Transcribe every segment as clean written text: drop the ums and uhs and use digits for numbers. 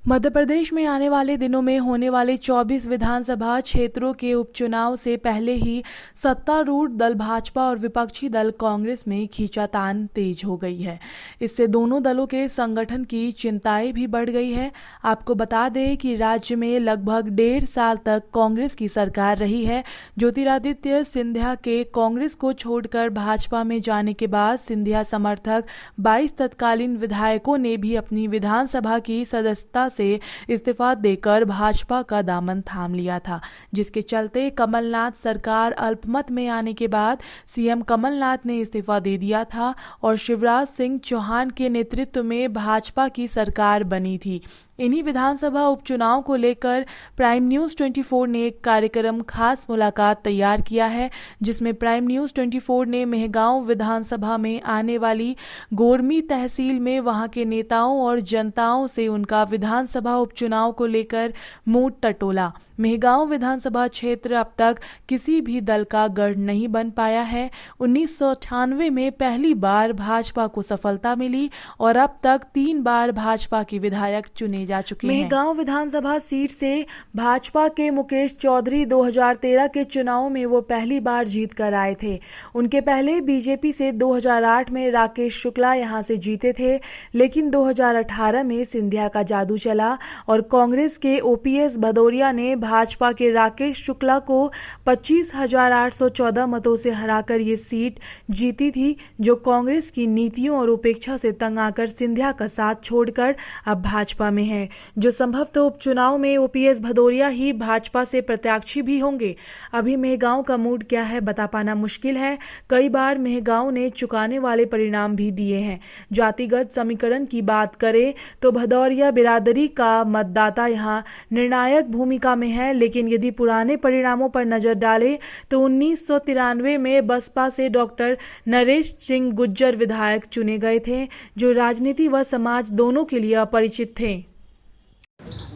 मध्य प्रदेश में आने वाले दिनों में होने वाले 24 विधानसभा क्षेत्रों के उपचुनाव से पहले ही सत्तारूढ़ दल भाजपा और विपक्षी दल कांग्रेस में खींचातान तेज हो गई है। इससे दोनों दलों के संगठन की चिंताएं भी बढ़ गई है। आपको बता दें कि राज्य में लगभग 1.5 साल तक कांग्रेस की सरकार रही है। ज्योतिरादित्य सिंधिया के कांग्रेस को छोड़कर भाजपा में जाने के बाद सिंधिया समर्थक 22 तत्कालीन विधायकों ने भी अपनी विधानसभा की सदस्यता से इस्तीफा देकर भाजपा का दामन थाम लिया था, जिसके चलते कमलनाथ सरकार अल्पमत में आने के बाद सीएम कमलनाथ ने इस्तीफा दे दिया था और शिवराज सिंह चौहान के नेतृत्व में भाजपा की सरकार बनी थी। इन्हीं विधानसभा उपचुनाव को लेकर प्राइम न्यूज़ 24 ने एक कार्यक्रम खास मुलाकात तैयार किया है, जिसमें प्राइम न्यूज़ 24 ने मेहगांव विधानसभा में आने वाली गोरमी तहसील में वहां के नेताओं और जनताओं से उनका विधानसभा उपचुनाव को लेकर मूड टटोला। मेहगांव विधानसभा क्षेत्र अब तक किसी भी दल का गढ़ नहीं बन पाया है। 1998 में पहली बार भाजपा को सफलता मिली और अब तक 3 बार भाजपा के विधायक चुने जा चुके हैं। मेहगांव विधानसभा सीट से भाजपा के मुकेश चौधरी 2013 के चुनाव में वो पहली बार जीत कर आए थे। उनके पहले बीजेपी से 2008 में राकेश शुक्ला यहां से जीते थे, लेकिन 2018 में सिंधिया का जादू चला और कांग्रेस के ओपीएस भदौरिया ने भाजपा के राकेश शुक्ला को 25,814 मतों से हराकर ये सीट जीती थी, जो कांग्रेस की नीतियों और उपेक्षा से तंग आकर सिंधिया का साथ छोड़कर अब भाजपा में है। जो संभवतः उपचुनाव में ओपीएस भदौरिया ही भाजपा से प्रत्याशी भी होंगे। अभी मेहगांव का मूड क्या है बता पाना मुश्किल है। कई बार मेहगांव ने चुकाने वाले परिणाम भी दिए हैं। जातिगत समीकरण की बात करें तो भदौरिया बिरादरी का मतदाता यहाँ निर्णायक भूमिका में है, लेकिन यदि पुराने परिणामों पर नजर डालें तो 1993 में बसपा से डॉक्टर नरेश सिंह गुज्जर विधायक चुने गए थे, जो राजनीति व समाज दोनों के लिए अपरिचित थे।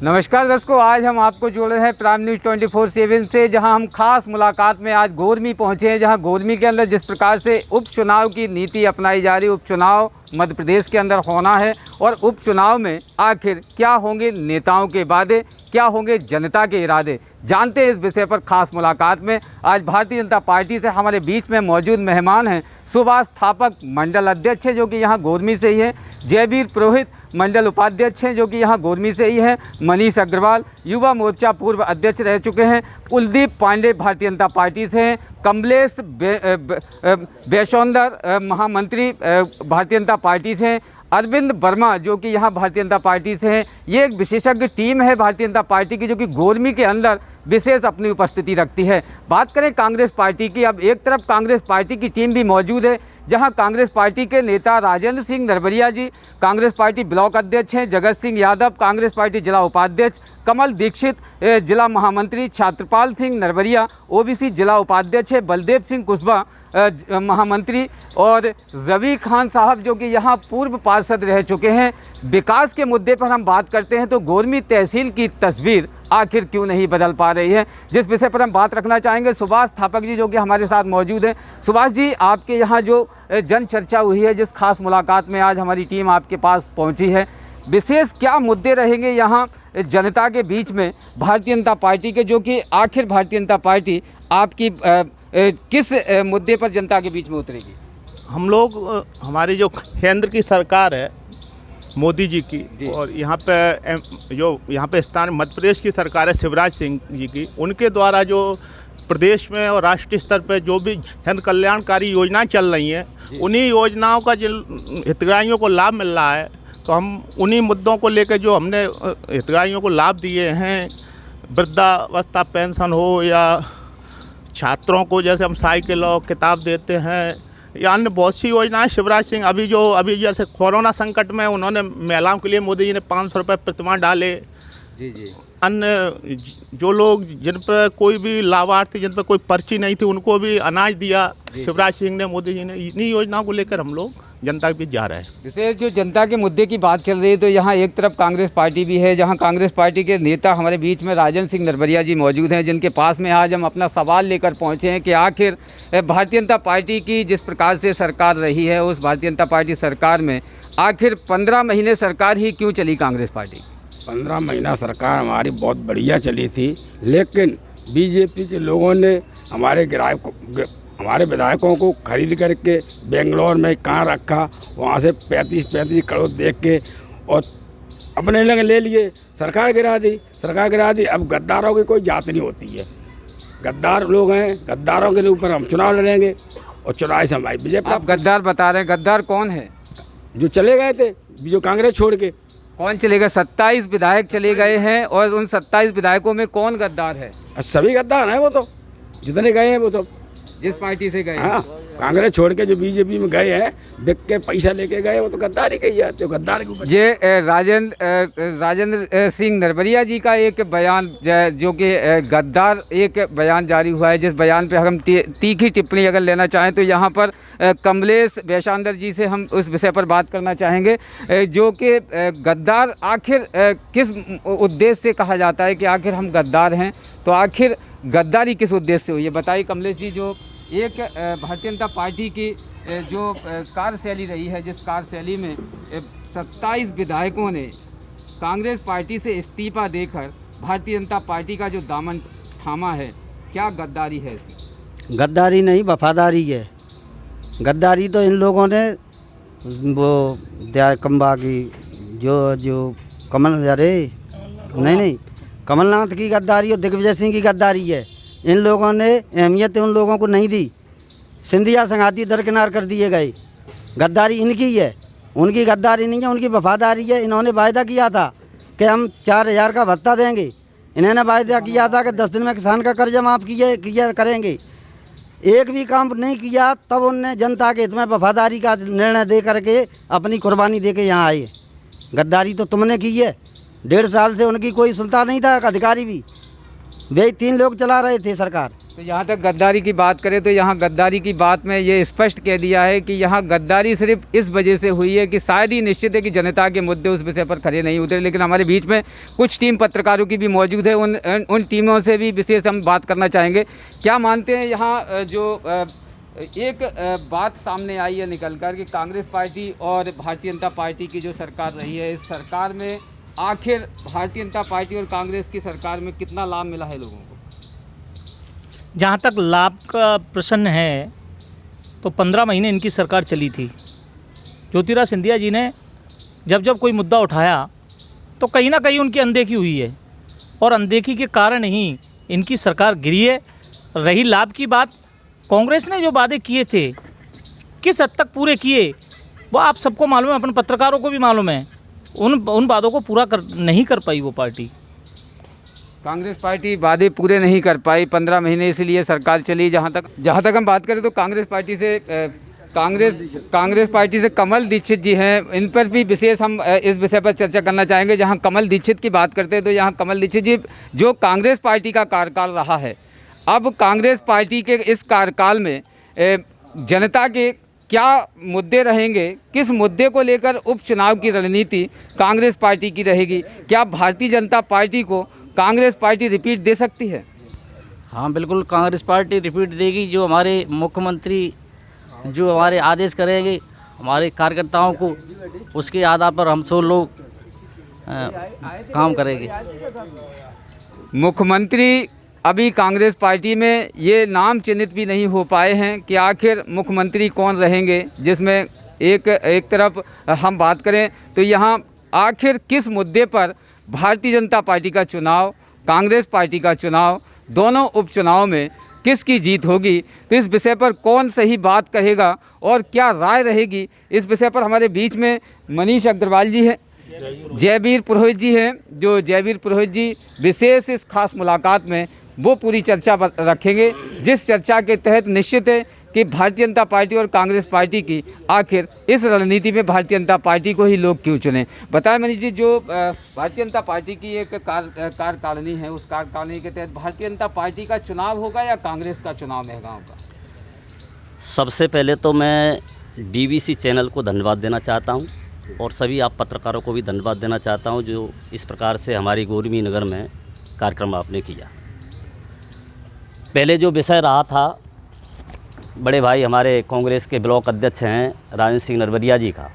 नमस्कार दर्शकों, आज हम आपको जोड़ रहे हैं प्राइम न्यूज़ 24/7 से, जहां हम खास मुलाकात में आज गोरमी पहुंचे हैं। जहां गोरमी के अंदर जिस प्रकार से उपचुनाव की नीति अपनाई जा रही, उपचुनाव मध्य प्रदेश के अंदर होना है और उपचुनाव में आखिर क्या होंगे नेताओं के वादे, क्या होंगे जनता के इरादे, जानते हैं इस विषय पर खास मुलाकात में। आज भारतीय जनता पार्टी से हमारे बीच में मौजूद मेहमान हैं सुभाष थापक, मंडल अध्यक्ष हैं जो कि यहाँ गोरमी से ही हैं, जयवीर पुरोहित मंडल उपाध्यक्ष हैं जो कि यहाँ गोरमी से ही हैं, मनीष अग्रवाल युवा मोर्चा पूर्व अध्यक्ष रह चुके हैं, कुलदीप पांडे भारतीय जनता पार्टी से हैं, कमलेश बेशौंदर महामंत्री भारतीय जनता पार्टी से हैं, अरविंद वर्मा जो कि यहाँ भारतीय जनता पार्टी से हैं। ये एक विशेषज्ञ टीम है भारतीय जनता पार्टी की जो कि गोरमी के अंदर विशेष अपनी उपस्थिति रखती है। बात करें कांग्रेस पार्टी की, अब एक तरफ कांग्रेस पार्टी की टीम भी मौजूद है, जहां कांग्रेस पार्टी के नेता राजेंद्र सिंह नरवरिया जी कांग्रेस पार्टी ब्लॉक अध्यक्ष हैं, जगत सिंह यादव कांग्रेस पार्टी जिला उपाध्यक्ष, कमल दीक्षित जिला महामंत्री, छात्रपाल सिंह नरवरिया ओबीसी जिला उपाध्यक्ष है, बलदेव सिंह कुशवाहा महामंत्री और रवि खान साहब जो कि यहाँ पूर्व पार्षद रह चुके हैं। विकास के मुद्दे पर हम बात करते हैं तो गोरमी तहसील की तस्वीर आखिर क्यों नहीं बदल पा रही है, जिस विषय पर हम बात रखना चाहेंगे सुभाष थापक जी जो कि हमारे साथ मौजूद हैं। सुभाष जी, आपके यहाँ जो जन चर्चा हुई है, जिस खास मुलाकात में आज हमारी टीम आपके पास पहुँची है, विशेष क्या मुद्दे रहेंगे यहाँ जनता के बीच में भारतीय जनता पार्टी के, जो कि आखिर भारतीय जनता पार्टी आपकी किस मुद्दे पर जनता के बीच में उतरेगी? हम लोग हमारी जो केंद्र की सरकार है मोदी जी की और यहाँ पे स्थानीय मध्य प्रदेश की सरकार है शिवराज सिंह जी की, उनके द्वारा जो प्रदेश में और राष्ट्रीय स्तर पे जो भी जन कल्याणकारी योजनाएं चल रही हैं, उन्हीं योजनाओं का जिन हितग्राहियों को लाभ मिल रहा है, तो हम उन्हीं मुद्दों को लेकर जो हमने हितग्राहियों को लाभ दिए हैं, वृद्धावस्था पेंशन हो या छात्रों को जैसे हम साइकिल और किताब देते हैं या अन्य बहुत सी योजनाएं, शिवराज सिंह अभी जैसे कोरोना संकट में उन्होंने महिलाओं के लिए मोदी जी ने 500 रुपये प्रतिमाह डाले। जी। अन्य जो लोग जिन पर कोई भी लाभार्थी जिन पर कोई पर्ची नहीं थी उनको भी अनाज दिया शिवराज सिंह ने, मोदी जी ने। इन्हीं योजनाओं को लेकर हम लोग जनता के बीच जा रहा है। जैसे जो जनता के मुद्दे की बात चल रही है तो यहाँ एक तरफ कांग्रेस पार्टी भी है, जहाँ कांग्रेस पार्टी के नेता हमारे बीच में राजेंद्र सिंह नरवरिया जी मौजूद हैं, जिनके पास में आज हम अपना सवाल लेकर पहुँचे हैं कि आखिर भारतीय जनता पार्टी की जिस प्रकार से सरकार रही है, उस भारतीय जनता पार्टी सरकार में आखिर 15 महीने सरकार ही क्यों चली कांग्रेस पार्टी? 15 महीना सरकार हमारी बहुत बढ़िया चली थी, लेकिन बीजेपी के लोगों ने हमारे विधायकों को खरीद करके बेंगलोर में कहाँ रखा, वहाँ से 35 करोड़ देख के और अपने लग ले लिए, सरकार गिरा दी। अब गद्दारों की कोई जात नहीं होती है, गद्दार लोग हैं, गद्दारों के ऊपर हम चुनाव लड़ेंगे और चुनाव से हमारी विजय आप गद्दार बता रहे हैं, गद्दार कौन है? जो चले गए थे, जो कांग्रेस छोड़ के। कौन चले गए? 27 विधायक चले गए हैं और उन 27 विधायकों में कौन गद्दार है? सभी गद्दार हैं, वो तो जितने गए हैं वो तो जिस पार्टी से गए। हाँ, कांग्रेस छोड़ के जो बीजेपी में गए हैं, बिक के पैसा लेके गए, वो तो गद्दारी कही जाते हो, गद्दार के ऊपर। ये राजेंद्र सिंह नरवरिया जी का एक बयान जो कि गद्दार एक बयान जारी हुआ है, जिस बयान पे हम तीखी टिप्पणी अगर लेना चाहें तो यहाँ पर कमलेश वैशांदर जी से हम उस विषय पर बात करना चाहेंगे, जो कि गद्दार आखिर किस उद्देश्य से कहा जाता है कि आखिर हम गद्दार हैं, तो आखिर गद्दारी किस उद्देश्य से हुई है? बताइए कमलेश जी। जो एक भारतीय जनता पार्टी की जो कार्यशैली रही है, जिस कार्यशैली में 27 विधायकों ने कांग्रेस पार्टी से इस्तीफा देकर भारतीय जनता पार्टी का जो दामन थामा है, क्या गद्दारी है? गद्दारी नहीं, वफादारी है। गद्दारी तो इन लोगों ने वो कम्बा की जो कमल नहीं कमलनाथ की गद्दारी और दिग्विजय सिंह की गद्दारी है। इन लोगों ने अहमियत उन लोगों को नहीं दी, सिंधिया संघाती दरकिनार कर दिए गए। गद्दारी इनकी है, उनकी गद्दारी नहीं है, उनकी वफादारी है। इन्होंने वायदा किया था कि हम 4000 का भत्ता देंगे, इन्होंने वायदा किया था कि 10 दिन में किसान का कर्जा माफ़ किया करेंगे, एक भी काम नहीं किया। तब उनने जनता के हित में वफादारी का निर्णय दे करके अपनी कुर्बानी दे के यहाँ आए। गद्दारी तो तुमने की है, 1.5 साल से उनकी कोई सुनता नहीं था, अधिकारी भी वे 3 लोग चला रहे थे सरकार। तो यहाँ तक गद्दारी की बात करें तो यहाँ गद्दारी की बात में ये स्पष्ट कह दिया है कि यहाँ गद्दारी सिर्फ इस वजह से हुई है कि शायद ही निश्चित है कि जनता के मुद्दे उस विषय पर खड़े नहीं उतरे। लेकिन हमारे बीच में कुछ टीम पत्रकारों की भी मौजूद है, उन टीमों से भी विशेष हम बात करना चाहेंगे। क्या मानते हैं यहाँ जो एक बात सामने आई है निकल कर कि कांग्रेस पार्टी और भारतीय जनता पार्टी की जो सरकार रही है, इस सरकार में आखिर भारतीय जनता पार्टी और कांग्रेस की सरकार में कितना लाभ मिला है लोगों को? जहाँ तक लाभ का प्रश्न है तो 15 महीने इनकी सरकार चली थी। ज्योतिरादित्य सिंधिया जी ने जब कोई मुद्दा उठाया तो कहीं ना कहीं उनकी अनदेखी हुई है और अनदेखी के कारण ही इनकी सरकार गिरी है। रही लाभ की बात, कांग्रेस ने जो वादे किए थे किस हद तक पूरे किए वो आप सबको मालूम है, अपन पत्रकारों को भी मालूम है। उन वादों को पूरा नहीं कर पाई वो पार्टी। कांग्रेस पार्टी वादे पूरे नहीं कर पाई 15 महीने, इसलिए सरकार चली। जहाँ तक हम बात करें तो कांग्रेस पार्टी से कमल दीक्षित जी हैं, इन पर भी विशेष हम इस विषय पर चर्चा करना चाहेंगे। जहाँ कमल दीक्षित की बात करते हैं तो यहाँ कमल दीक्षित जी जो कांग्रेस पार्टी का कार्यकाल रहा है, अब कांग्रेस पार्टी के इस कार्यकाल में जनता के क्या मुद्दे रहेंगे, किस मुद्दे को लेकर उपचुनाव की रणनीति कांग्रेस पार्टी की रहेगी? क्या भारतीय जनता पार्टी को कांग्रेस पार्टी रिपीट दे सकती है? हाँ बिल्कुल, कांग्रेस पार्टी रिपीट देगी। जो हमारे मुख्यमंत्री जो हमारे आदेश करेंगे हमारे कार्यकर्ताओं को, उसके आधार पर हम सब लोग काम करेंगे। मुख्यमंत्री अभी कांग्रेस पार्टी में ये नाम चिन्हित भी नहीं हो पाए हैं कि आखिर मुख्यमंत्री कौन रहेंगे, जिसमें एक तरफ हम बात करें तो यहाँ आखिर किस मुद्दे पर भारतीय जनता पार्टी का चुनाव, कांग्रेस पार्टी का चुनाव, दोनों उपचुनाव में किसकी जीत होगी, तो इस विषय पर कौन सही बात कहेगा और क्या राय रहेगी, इस विषय पर हमारे बीच में मनीष अग्रवाल जी हैं, जयवीर पुरोहित जी हैं। जो जयवीर पुरोहित जी विशेष इस खास मुलाकात में वो पूरी चर्चा रखेंगे, जिस चर्चा के तहत निश्चित है कि भारतीय जनता पार्टी और कांग्रेस पार्टी की आखिर इस रणनीति में भारतीय जनता पार्टी को ही लोग क्यों चुने। बताएं मनीष जी, जो भारतीय जनता पार्टी की एक कार्यकारिणी है, उस कार्यकारिणी के तहत भारतीय जनता पार्टी का चुनाव होगा या कांग्रेस का चुनाव महंगा होगा? सबसे पहले तो मैं DVC चैनल को धन्यवाद देना चाहता हूँ और सभी आप पत्रकारों को भी धन्यवाद देना चाहता हूँ जो इस प्रकार से हमारी गौरवी नगर में कार्यक्रम आपने किया। पहले जो विषय रहा था, बड़े भाई हमारे कांग्रेस के ब्लॉक अध्यक्ष हैं राजेंद्र सिंह नरवरिया जी का,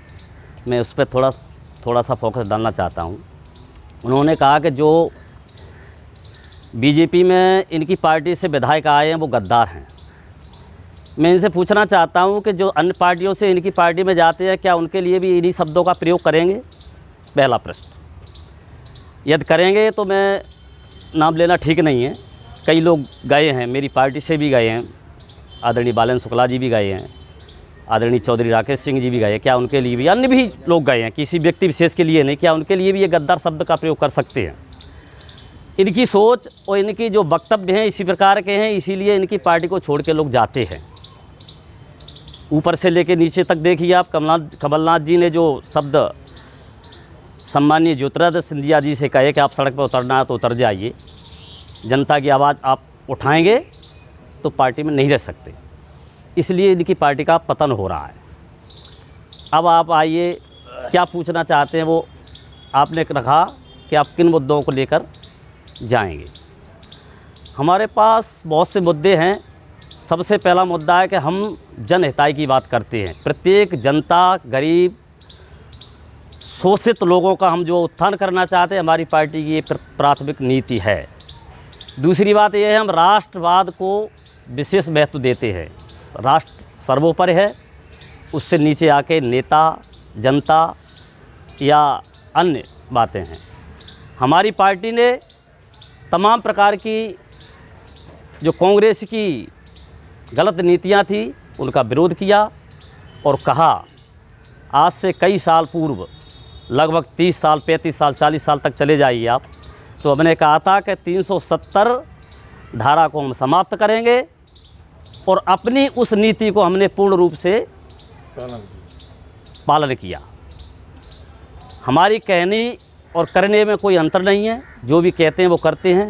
मैं उस पर थोड़ा सा फोकस डालना चाहता हूँ। उन्होंने कहा कि जो बीजेपी में इनकी पार्टी से विधायक आए हैं वो गद्दार हैं। मैं इनसे पूछना चाहता हूं कि जो अन्य पार्टियों से इनकी पार्टी में जाते हैं क्या उनके लिए भी इन्हीं शब्दों का प्रयोग करेंगे? पहला प्रश्न। यदि करेंगे तो मैं नाम लेना ठीक नहीं है, कई लोग गए हैं, मेरी पार्टी से भी गए हैं, आदरणीय बालन शुक्ला जी भी गए हैं, आदरणीय चौधरी राकेश सिंह जी भी गए, क्या उनके लिए भी, अन्य भी लोग गए हैं, किसी व्यक्ति विशेष के लिए नहीं, क्या उनके लिए भी ये गद्दार शब्द का प्रयोग कर सकते हैं? इनकी सोच और इनकी जो वक्तव्य हैं इसी प्रकार के हैं, इसीलिए इनकी पार्टी को छोड़ के लोग जाते हैं। ऊपर से लेकर नीचे तक देखिए आप, कमलनाथ जी ने जो शब्द सम्माननीय ज्योतिरादित्य सिंधिया जी से कहे कि आप सड़क पर उतरना है तो उतर जाइए, जनता की आवाज़ आप उठाएंगे तो पार्टी में नहीं रह सकते, इसलिए इनकी पार्टी का पतन हो रहा है। अब आप आइए, क्या पूछना चाहते हैं वो आपने रखा कि आप किन मुद्दों को लेकर जाएंगे। हमारे पास बहुत से मुद्दे हैं। सबसे पहला मुद्दा है कि हम जनहिताय की बात करते हैं। प्रत्येक जनता, गरीब, शोषित लोगों का हम जो उत्थान करना चाहते हैं, हमारी पार्टी की ये प्राथमिक नीति है। दूसरी बात यह है, हम राष्ट्रवाद को विशेष महत्व देते हैं। राष्ट्र सर्वोपरि है, उससे नीचे आके नेता, जनता या अन्य बातें हैं। हमारी पार्टी ने तमाम प्रकार की जो कांग्रेस की गलत नीतियां थी उनका विरोध किया और कहा, आज से कई साल पूर्व, लगभग 30 साल, 35 साल, 40 साल तक चले जाइए आप, तो हमने कहा था कि 370 धारा को हम समाप्त करेंगे और अपनी उस नीति को हमने पूर्ण रूप से पालन किया। हमारी कहनी और करने में कोई अंतर नहीं है, जो भी कहते हैं वो करते हैं।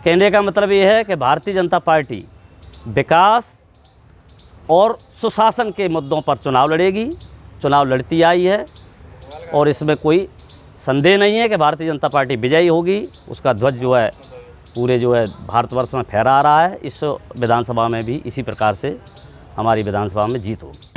कहने का मतलब ये है कि भारतीय जनता पार्टी विकास और सुशासन के मुद्दों पर चुनाव लड़ेगी, चुनाव लड़ती आई है और इसमें कोई संदेह नहीं है कि भारतीय जनता पार्टी विजयी होगी। उसका ध्वज जो है पूरे जो है भारतवर्ष में फहरा रहा है। इस विधानसभा में भी इसी प्रकार से हमारी विधानसभा में जीत होगी।